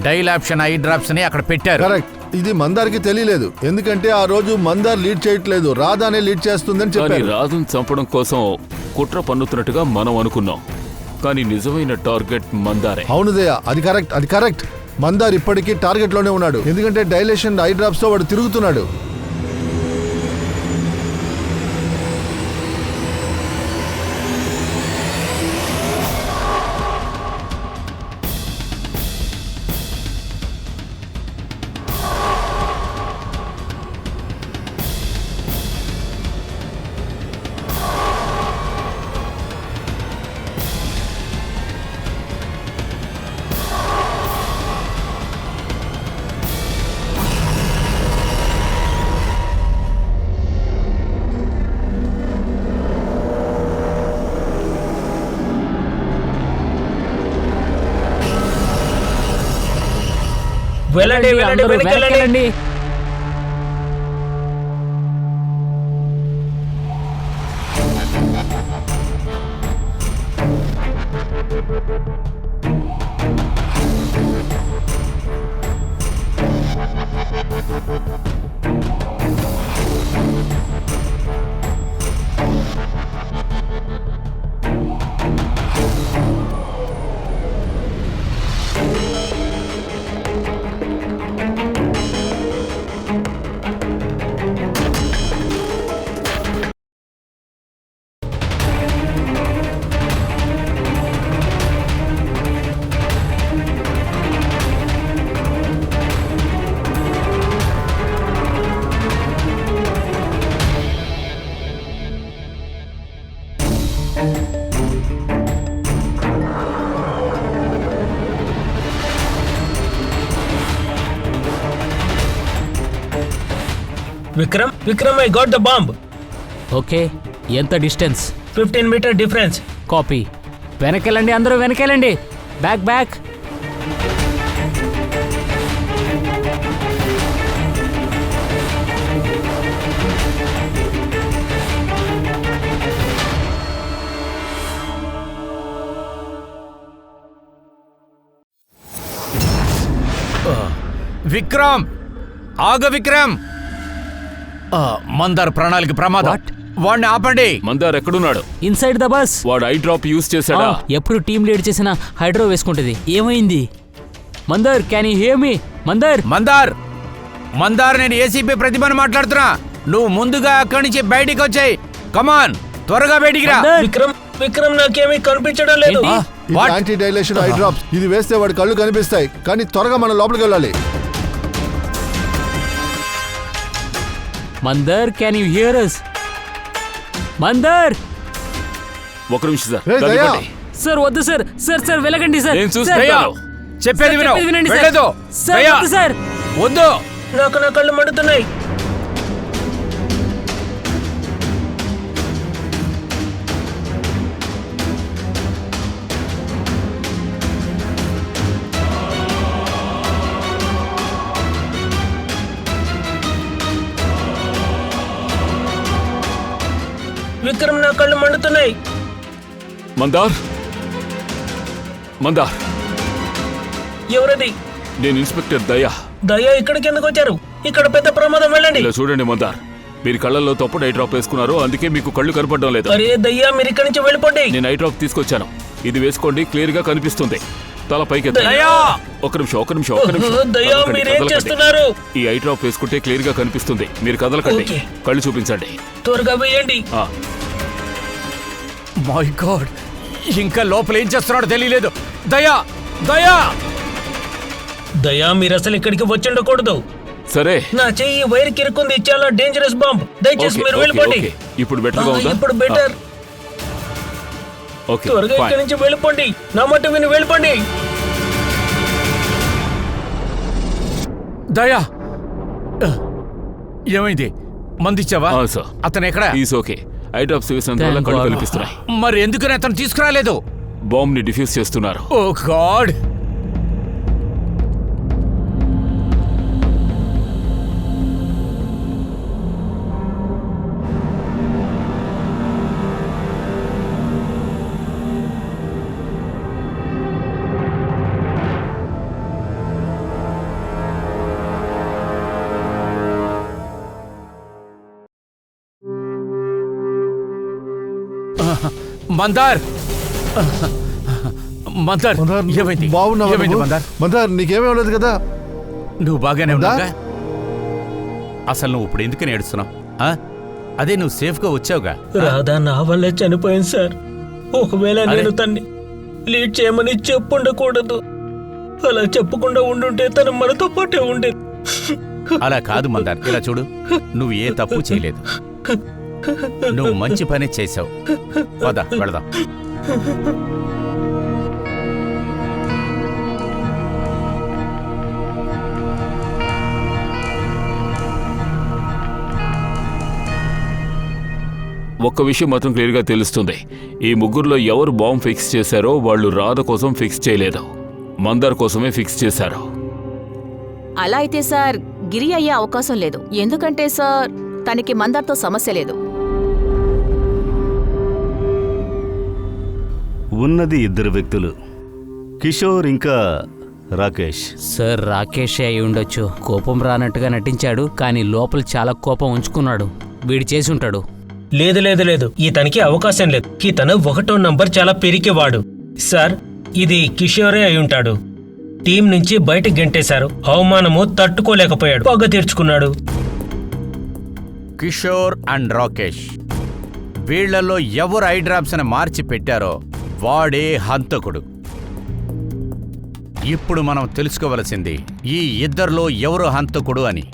డైలాప్షన్ ఐ డ్రాప్స్ ని అక్కడ పెట్టారు. కరెక్ట్. ఇది మందార్కి తెలియలేదు, ఎందుకంటే ఆ రోజు మందార్ లీడ్ చేయట్లేదు, రాధానే లీడ్ చేస్తుందని చెప్పారు. రాధను చంపడం కోసం కుట్ర పన్నుతున్నట్టుగా మనం అనుకున్నాం, కానీ నిజమైన టార్గెట్ మందారే. అవును దయా, అది కరెక్ట్. మందార్ ఇప్పటికీ టార్గెట్ లోనే ఉన్నాడు, ఎందుకంటే డైలేషన్ ఐ డ్రాప్స్ తో వాడు తిరుగుతున్నాడు. వెళ్ళండి, వెళ్ళండి, అందరూ వెనక్కి వెనక్కి వెళ్ళండి. Vikram, I got the bomb. Okay, ఎంత డిస్టెన్స్? 15 meter difference. కాపీ. వెనకెళ్ళండి, అందరూ వెనకెళ్ళండి. Back back. విక్రమ్, ఆగ విక్రమ్. మందార్ ప్రణాళిక ప్రమాదం. What? వాడిని ఆపండి. మందార్ ఎక్కడున్నాడు? Inside the bus. వాడు ఐ డ్రాప్ యూజ్ చేశాడా? ఎప్పుడు టీం లీడ్ చేసిన హైడ్రో వేసుకుంటుంది. ఏమైంది? మందర్, క్యాన్ యూ హియర్ మీ? మందర్. మందార్, నేను ఏసీపీ ప్రతిభను మాట్లాడుతున్నా. నువ్వు ముందుగా అక్కడి నుంచి బయటికి వచ్చాయి. కమాన్, త్వరగా బయటికి రా. మందర్. విక్రమ్ నాకేమీ కనిపించడం లేదు. ఏంటి? ఇది యాంటీ డైలేషన్ ఐ డ్రాప్స్. ఇది వేస్తే వాడి కళ్ళు కనిపిస్తాయి, కానీ త్వరగా మనం లోపలికి వెళ్ళాలి. Mandar, can you here us? Mandar. ఒక నిమిషం సార్. రే, దాన్ని దయా. పట్టి. సార్ వద్దు సార్. సార్ వెళ్ళకండి సార్. నేను సార్, చూస్తాను. చెప్పేది విను. వినండి సార్. వెళ్ళదు. సార్ దయా, వద్దు సార్. వద్దు. నా కళ్ళు మండుతున్నాయి. విక్రమ్, నా కళ్ళు మండుతున్నాయి. మందార్, ఎవరది? నేను ఇన్స్పెక్టర్ దయా. దయా, ఇక్కడికి ఎందుకు వచ్చారు? ఇక్కడ పెద్ద ప్రమాదం. వెళ్ళండి. ఇలా చూడండి మందార్, మీరు కళ్ళల్లో తప్పుడు ఐ డ్రాప్ వేసుకున్నారు, అందుకే మీకు కళ్ళు కనపడడం లేదు. అరే దయ్యా, మీరు ఇక్కడి నుంచి వెళ్ళిపోండి. నేను ఐ డ్రాప్ తీసుకొచ్చాను. ఇది వేసుకోండి, క్లియర్ గా కనిపిస్తుంది. తల పైకి దయా! ఒక నిమిషం. దయ్యా, మీరేం చేస్తున్నారు? ఈ ఐ డ్రాప్ వేసుకుంటే క్లియర్ గా కనిపిస్తుంది. మీరు కదలకండి. ఓకే. కళ్ళు చూపించండి. త్వరగా వేయండి. మై గాడ్, ఇంకా లోపల ఏం చేస్తున్నాడో తెలియలేదు. దయా, దయా, మీరు అసలు ఇక్కడికి వచ్చిండకూడదు. సరే, నా చెయ్యి వైర్ కిరుకుంది. చాలా డేంజరస్ బాంబ్. దయచేసి ఓకే, మీరు ఓకే, వెళ్ళిపోండి. ఓకే. ఇప్పుడు బెటర్గా ఉందా? ఇప్పుడు బెటర్. ఓకే, త్వరగా ఫైన్. ఇక్కడి నుంచి వెళ్ళిపోండి. నా మాట విని వెళ్ళిపోండి. దయా, ఏమైంది? మందిచ్చావా? సార్. అతను ఎక్కడ? Is okay. ఐ డ్రాప్స్ వేసినందువల్ల Thank కళ్ళు God. కనిపిస్తున్నాయి. మరి ఎందుకని అతను తీసుకురాలేదు? బాంబ్ ని డిఫ్యూజ్ చేస్తున్నారు. ఓ గాడ్. మందార్, ఏమైంది? బాగున్నావా ఏమైంది నువ్వు? మందార్? మందార్, నీకేమేమలేదు కదా? నువ్వు బాగానే మందార్? ఉన్నావుగా? అసలు నువ్వు ఇప్పుడు ఎందుకని ఏడుస్తున్నావు? అదే నువ్వు సేఫ్గా వచ్చావుగా. రాధా నా వల్లే చనిపోయింది సార్. ఒకవేళ నేను తన్ని లీడ్ చేయమని చెప్పుండకూడదు. అలా చెప్పకుండా ఉండుంటే తను మనతో పాటే ఉండేది. అలా కాదు మందార్, ఇలా చూడు, నువ్వు ఏ తప్పు చేయలేదు. నువ్వు మంచి పని చేశావు. పద వెళదాం. ఒక్క విషయం మాత్రం క్లియర్గా తెలుస్తుంది. ఈ ముగ్గురులో ఎవరు బాంబ్ ఫిక్స్ చేశారో వాళ్ళు రాధ కోసం ఫిక్స్ చేయలేదు, మందార్ కోసమే ఫిక్స్ చేశారు. అలా అయితే సార్ గిరి అయ్యే అవకాశం లేదు. ఎందుకంటే సార్ తనకి మందార్తో సమస్య లేదు. ఉన్నది ఇద్దరు వ్యక్తులు, కిషోర్ ఇంకా రాకేష్. సార్ రాకేషే అయి ఉండొచ్చు. కోపం రానట్టుగా నటించాడు, కానీ లోపల చాలా కోపం ఉంచుకున్నాడు. వీడు చేసి ఉంటాడు. లేదు లేదు లేదు, ఇతనికి అవకాశం లేదు. ఇతను 1వ నంబర్ చాలా పెరికేవాడు. సార్ ఇది కిషోరే అయి ఉంటాడు. టీం నుంచి బయటకు గెంటేశారు. అవమానము తట్టుకోలేకపోయాడు, పగ తీర్చుకున్నాడు. కిషోర్ అండ్ రాకేష్, వీళ్లలో ఎవరు ఐ డ్రాప్స్ని మార్చి పెట్టారో వాడే హంతకుడు. ఇప్పుడు మనం తెలుసుకోవలసింది ఈ ఇద్దరిలో ఎవరు హంతకుడు అని.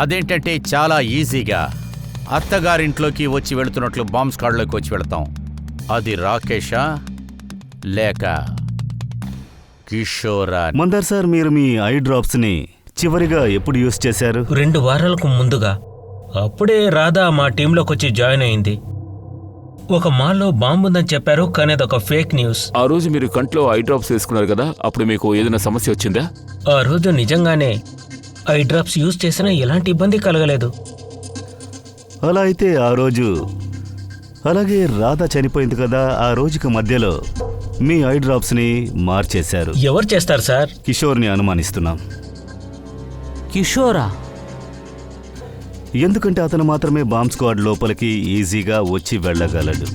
అదేంటంటే చాలా ఈజీగా అత్తగారింట్లోకి వచ్చి వెళుతున్నట్లు బాంబ్ స్క్వాడ్లోకి వచ్చి వెళతాం. అది రాకేషా లేక కిషోరా? మందార్ సార్, మీరు మీ ఐ డ్రాప్స్ని చివరిగా ఎప్పుడు యూజ్ చేశారు? 2 వారాలకు ముందుగా. అప్పుడే రాధా మా టీంలోకి వచ్చి జాయిన్ అయింది. ఒక మాల్లో బాంబు ఉందని చెప్పారు, కానీ అదొక ఫేక్ న్యూస్. ఆ రోజు మీరు కంట్లో ఐ డ్రాప్స్ వేసుకున్నారు కదా, అప్పుడు మీకు ఏదైనా సమస్య వచ్చిందా? ఆ రోజు నిజంగానే ఐ డ్రాప్స్ యూజ్ చేసినా ఎలాంటి ఇబ్బంది కలగలేదు. అలా అయితే ఆ రోజు, అలాగే రాధ చనిపోయింది కదా, ఆ రోజుకి మధ్యలో మీ ఐ డ్రాప్స్ని మార్చేశారు. ఎవరు చేస్తారు సార్? కిషోర్ని అనుమానిస్తున్నాం. కిషోరా? ఎందుకంటే అతను మాత్రమే బాంబ్ స్క్వాడ్ లోపలికి ఈజీగా వచ్చి వెళ్ళగలడు.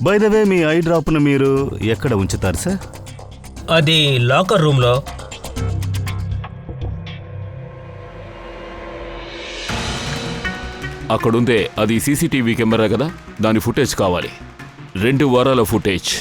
బై ద వే, మీ ఐ డ్రాప్ను మీరు ఎక్కడ ఉంచుతారు సార్? అది లాకర్ రూమ్లో. అక్కడుందే అది సీసీటీవీ కెమెరా కదా, దాని ఫుటేజ్ కావాలి. 2 వారాల ఫుటేజ్.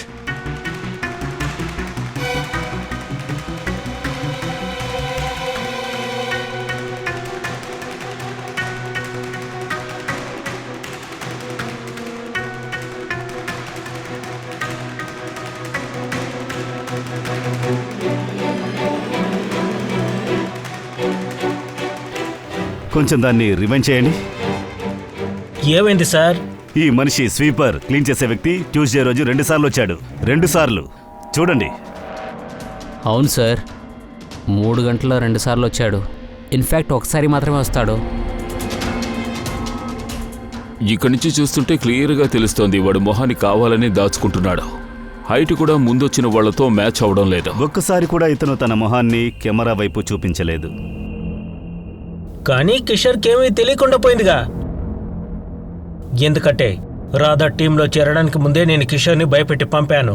కొంచెం దాన్ని రిమైండ్ చేయండి. ఏమైంది సార్? ఈ మనిషి స్వీపర్ క్లీన్ చేసే వ్యక్తి ట్యూస్డే రోజు 2 సార్లు వచ్చాడు. 2 సార్లు చూడండి. అవును సార్, 3 గంటల్లో 2 సార్లు వచ్చాడు. ఇన్ఫ్యాక్ట్ ఒకసారి మాత్రమే వస్తాడు. ఇక్కడి నుంచి చూస్తుంటే క్లియర్గా తెలుస్తోంది వాడు మొహాన్ని కావాలని దాచుకుంటున్నాడు. హైట్ కూడా ముందొచ్చిన వాళ్లతో మ్యాచ్ అవడం లేదు. ఒక్కసారి కూడా ఇతను తన మొహాన్ని కెమెరా వైపు చూపించలేదు. కానీ కిషోర్కి ఏమీ తెలియకుండా పోయిందిగా. ఎందుకంటే రాధా టీంలో చేరడానికి ముందే నేను కిషోర్ని భయపెట్టి పంపాను.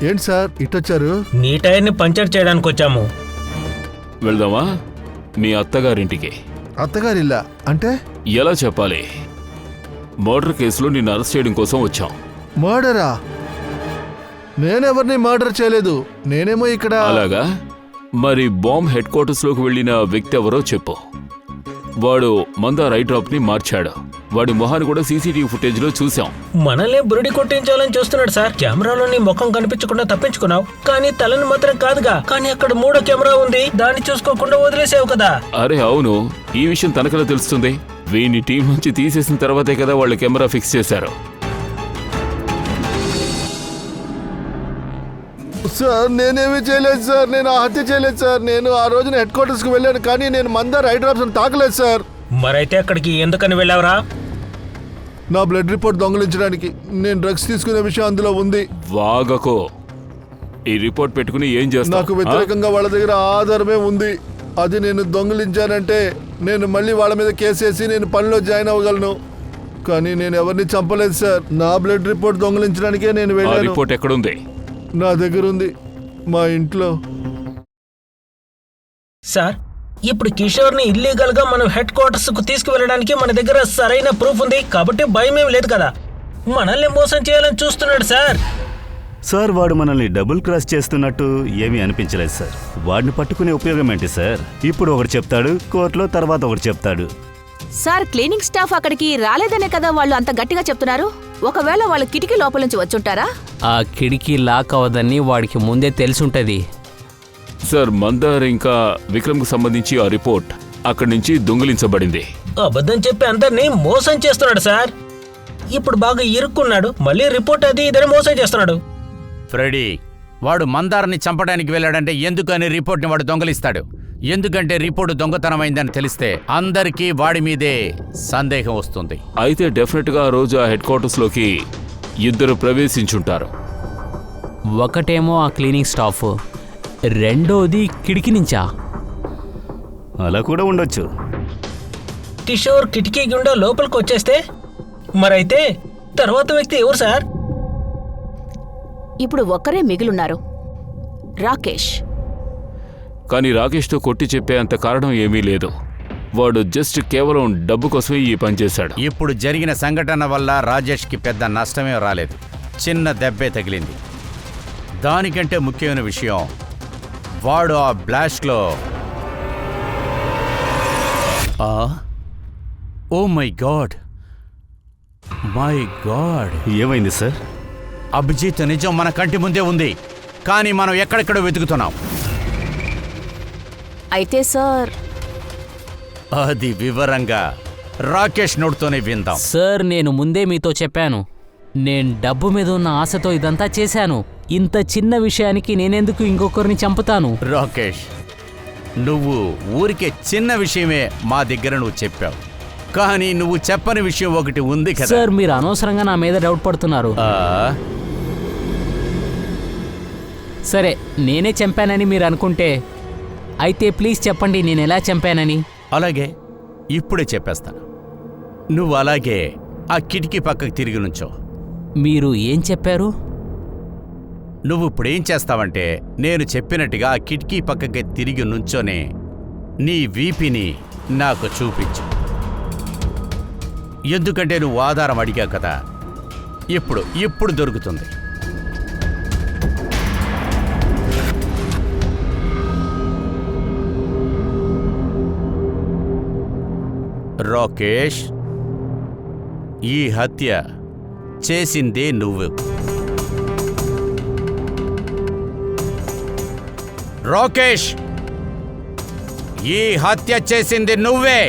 ఏంటి సార్ ఇటొచ్చారు? నీ టైర్ని పంచర్ చేయడానికి వచ్చాము. వెళ్దామా మీ అత్తగారింటికి? అత్తగారిల్లా అంటే? ఎలా చెప్పాలి, మర్డర్ కేసులో నిన్ను అరెస్ట్ చేయడం కోసం వచ్చాం. మర్డరా? నేనెవరిని మర్డర్ చేయలేదు. నేనేమో ఇక్కడ. అలాగా? మరి బాంబ్ హెడ్ క్వార్టర్స్లోకి వెళ్ళిన వ్యక్తి ఎవరో చెప్పు. వాడు మందార్ ఐ డ్రాప్ ని మార్చాడు. వాడి మొహాన్ని కూడా సీసీటీవీ ఫుటేజ్ లో చూసాం. మనల్ని బురిడి కొట్టించాలని చూస్తున్నాడు సార్. కెమెరాలో నీ ముఖం కనిపించకుండా తప్పించుకున్నావు, కానీ తలని మాత్రం కాదుగా. కానీ అక్కడ 3వ కెమెరా ఉంది, దాన్ని చూసుకోకుండా వదిలేసావు కదా. అరే అవును, ఈ విషయం తనకెలా తెలుస్తుంది? వీని టీం నుంచి తీసేసిన తర్వాతే కదా వాళ్ళు కెమెరా ఫిక్స్ చేశారు. సార్ నేనేమీ చేయలేదు సార్. నేను హత్య చేయలేదు సార్. నేను ఆ రోజున హెడ్ క్వార్టర్స్కి వెళ్ళాను, కానీ నేను మందార్ ఐ డ్రాప్స్ తాకలేదు సార్. మరైతే అక్కడికి ఎందుకని వెళ్ళావురా? నా బ్లడ్ రిపోర్ట్ దొంగలించడానికి. నేను డ్రగ్స్ తీసుకునే విషయం అందులో ఉంది. వాగకో. ఈ రిపోర్ట్ పెట్టుకుని ఏం చేస్తావు? నాకు వ్యతిరేకంగా వాళ్ళ దగ్గర ఆధారమే ఉంది. అది నేను దొంగలించానంటే నేను మళ్ళీ వాళ్ళ మీద కేసేసి నేను పనిలో జాయిన్ అవ్వగలను. కానీ నేను ఎవరిని చంపలేదు సార్. నా బ్లడ్ రిపోర్ట్ దొంగలించడానికే నేను వెళ్ళాను. రిపోర్ట్ ఎక్కడుంది? నా దగ్గర ఉంది, మా ఇంట్లో. సార్ ఇప్పుడు కిషోర్ని ఇల్లీగల్ గా మనం హెడ్ క్వార్టర్స్ కు తీసుకువెళ్ళడానికి మన దగ్గర సరైన ప్రూఫ్ ఉంది, కాబట్టి భయం ఏం లేదు కదా. మనల్ని మోసం చేయాలని చూస్తున్నాడు సార్. సార్ వాడు మనల్ని డబుల్ క్రాస్ చేస్తున్నట్టు ఏమీ అనిపించలేదు సార్. వాడిని పట్టుకునే ఉపయోగం ఏంటి సార్? ఇప్పుడు ఒకటి చెప్తాడు కోర్టులో, తర్వాత ఒకటి చెప్తాడు. సార్ క్లీనింగ్ స్టాఫ్ అక్కడికి రాలేదనే కదా వాళ్ళు అంత గట్టిగా చెప్తున్నారు. ఒకవేళ వాళ్ళు కిటికీ లోపల నుంచి వచ్చుంటారా? ఆ కిటికీ లాక్ అవ్వదని వాడికి ముందే తెలుసుంటది. సార్ మందార్ ఇంకా విక్రమ్కి సంబంధించి ఆ రిపోర్ట్ అక్కడి నుంచి దొంగిలించబడింది. అబద్ధం చెప్పి అందరినీ మోసం చేస్తున్నాడు సార్. ఇప్పుడు బాగా ఇరుక్కున్నాడు, మళ్ళీ రిపోర్ట్ అది ఇదని మోసం చేస్తున్నాడు. ఫ్రెడీ, వాడు మందార్ని చంపడానికి వెళ్ళాడంటే ఎందుకని రిపోర్ట్ని వాడు దొంగలిస్తాడు? ఎందుకంటే రిపోర్టు దొంగతనమైందని తెలిస్తే అందరికీ వాడి మీదే సందేహం వస్తుంది. అయితే డెఫినెట్గా ఆ రోజు ఆ హెడ్ క్వార్టర్స్లోకి ఇద్దరు ప్రవేశించుంటారు. ఒకటేమో ఆ క్లీనింగ్ స్టాఫ్, రెండోది కిటికీ నుంచా? అలా కూడా ఉండొచ్చు. కిషోర్ కిటికీ గుండా లోపలికి వచ్చేస్తే మరైతే తర్వాత వ్యక్తి ఎవరు సార్? ఇప్పుడు ఒక్కరే మిగిలున్నారు, రాకేష్. కానీ రాకేష్తో కొట్టి చెప్పే అంత కారణం ఏమీ లేదు. వాడు జస్ట్ కేవలం డబ్బు కోసమే ఈ పని చేశాడు. ఇప్పుడు జరిగిన సంఘటన వల్ల రాజేష్కి పెద్ద నష్టమే రాలేదు, చిన్న దెబ్బే తగిలింది. దానికంటే ముఖ్యమైన విషయం, వాడు ఆ బ్లాస్ట్లో oh my god, my god, ఏమైంది సార్? అభిజిత్ నిజం మన కంటి ముందే ఉంది, కానీ మనం ఎక్కడెక్కడో వెతుకుతున్నాం. అయితే సార్, అది వివరంగా రాకేష్ నోటితోనే విందాం. సార్, నేను ముందే మీతో చెప్పాను, నేను డబ్బు మీద ఉన్న ఆశతో ఇదంతా చేశాను. ఇంత చిన్న విషయానికి నేనెందుకు ఇంకొకరిని చంపుతాను? రాకేష్, నువ్వు ఊరికే చిన్న విషయమే మా దగ్గర నువ్వు చెప్పావు, కానీ నువ్వు చెప్పని విషయం ఒకటి ఉంది కదా. సార్, మీరు అనవసరంగా నా మీద డౌట్ పడుతున్నారు. సరే, నేనే చంపానని మీరు అనుకుంటే అయితే ప్లీజ్ చెప్పండి, నేను ఎలా చంపానని. అలాగే, ఇప్పుడే చెప్పేస్తాను. నువ్వు అలాగే ఆ కిటికీ పక్కకు తిరిగి నుంచో. మీరు ఏం చెప్పారు? నువ్వు ఇప్పుడేం చేస్తావంటే, నేను చెప్పినట్టుగా ఆ కిటికీ పక్కకి తిరిగి నుంచోనే నీ వీపిని నాకు చూపించు. ఎందుకంటే నువ్వు ఆధారం అడిగావు కదా, ఇప్పుడు దొరుకుతుంది. రాకేష్, ఈ హత్య చేసిందే నువ్వు. రాకేష్, ఈ హత్య చేసింది నువ్వే.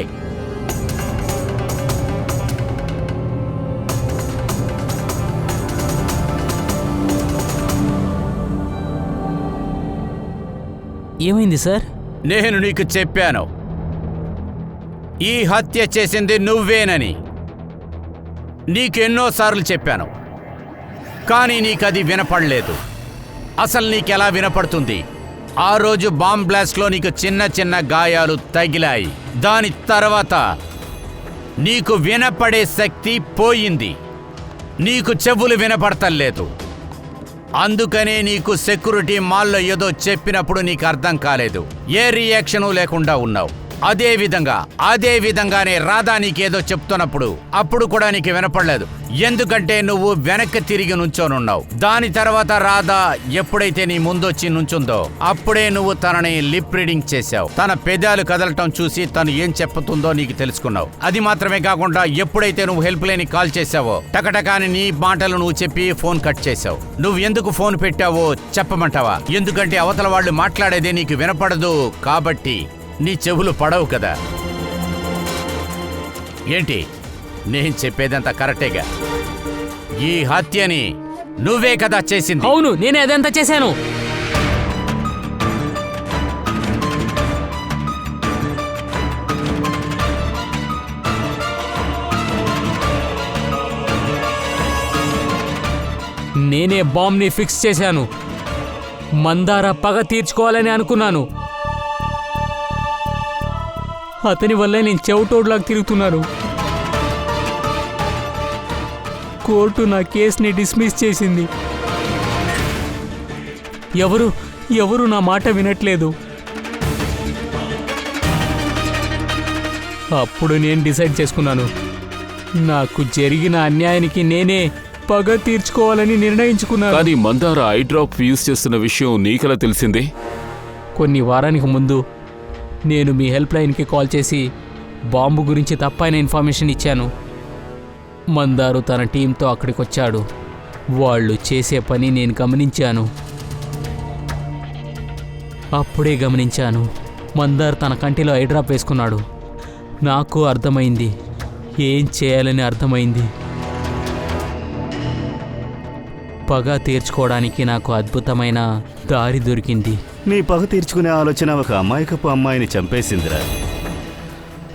ఏమైంది సార్? నేను నీకు చెప్పాను, ఈ హత్య చేసింది నువ్వేనని. నీకెన్నోసార్లు చెప్పాను, కానీ నీకది వినపడలేదు. అసలు నీకెలా వినపడుతుంది? ఆ రోజు బాంబ్ బ్లాస్ట్లో నీకు చిన్న చిన్న గాయాలు తగిలాయి. దాని తర్వాత నీకు వినపడే శక్తి పోయింది. నీకు చెవులు వినపడతలేదు. అందుకనే నీకు సెక్యూరిటీ మాల్లో ఏదో చెప్పినప్పుడు నీకు అర్థం కాలేదు, ఏ రియాక్షను లేకుండా ఉన్నావు. అదే విధంగానే రాధా నీకేదో చెప్తున్నప్పుడు అప్పుడు కూడా నీకు వినపడలేదు, ఎందుకంటే నువ్వు వెనక్కి తిరిగి నుంచోనున్నావు. దాని తర్వాత రాధా ఎప్పుడైతే నీ ముందొచ్చి నుంచుందో అప్పుడే నువ్వు తనని లిప్ రీడింగ్ చేశావు. తన పెదాలు కదలటం చూసి తను ఏం చెప్పుతుందో నీకు తెలుసుకున్నావు. అది మాత్రమే కాకుండా ఎప్పుడైతే నువ్వు హెల్ప్ లైన్ కాల్ చేశావో టకటకాని నీ మాటలు నువ్వు చెప్పి ఫోన్ కట్ చేశావు. నువ్వు ఎందుకు ఫోన్ పెట్టావో చెప్పమంటావా? ఎందుకంటే అవతల వాళ్ళు మాట్లాడేదే నీకు వినపడదు కాబట్టి. నీ చెవులు పడవు కదా. ఏంటి, నేను చెప్పేదంతా కరెక్టేగా? ఈ హత్యని నువ్వే కదా చేసింది? అవును, నేనే అదంతా చేశాను. నేనే బాంబ్ని ఫిక్స్ చేశాను. మందార పగ తీర్చుకోవాలని అనుకున్నాను. అతని వల్లే నేను చెవిటోడ్లాగా తిరుగుతున్నాను. కోర్టు నా కేసుని డిస్మిస్ చేసింది. ఎవరు నా మాట వినట్లేదు. అప్పుడు నేను డిసైడ్ చేసుకున్నాను, నాకు జరిగిన అన్యాయానికి నేనే పగ తీర్చుకోవాలని నిర్ణయించుకున్నాను. కానీ మందార ఐ డ్రాప్ యూజ్ చేస్తున్న విషయం నీకెలా తెలిసింది? కొన్ని వారానికి ముందు నేను మీ హెల్ప్ లైన్కి కాల్ చేసి బాంబు గురించి తప్పైన ఇన్ఫర్మేషన్ ఇచ్చాను. మందారు తన టీంతో అక్కడికి వచ్చాడు. వాళ్ళు చేసే పని నేను గమనించాను. అప్పుడే గమనించాను, మందార్ తన కంటిలో ఐ డ్రాప్ వేసుకున్నాడు. నాకు అర్థమైంది, ఏం చేయాలని అర్థమైంది. పగ తీర్చుకోవడానికి నాకు అద్భుతమైన దారి దొరికింది. నీ పగ తీర్చుకునే ఆలోచన ఒక అమాయకపు అమ్మాయిని చంపేసిందిరా.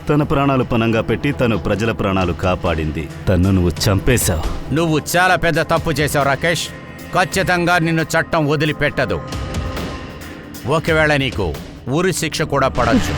తన ప్రాణాలు పణంగా పెట్టి తను ప్రజల ప్రాణాలు కాపాడింది. తన్ను నువ్వు చంపేశావు. నువ్వు చాలా పెద్ద తప్పు చేసావు రాకేష్. ఖచ్చితంగా నిన్ను చట్టం వదిలిపెట్టదు. ఒకవేళ నీకు ఉరి శిక్ష కూడా పడచ్చు.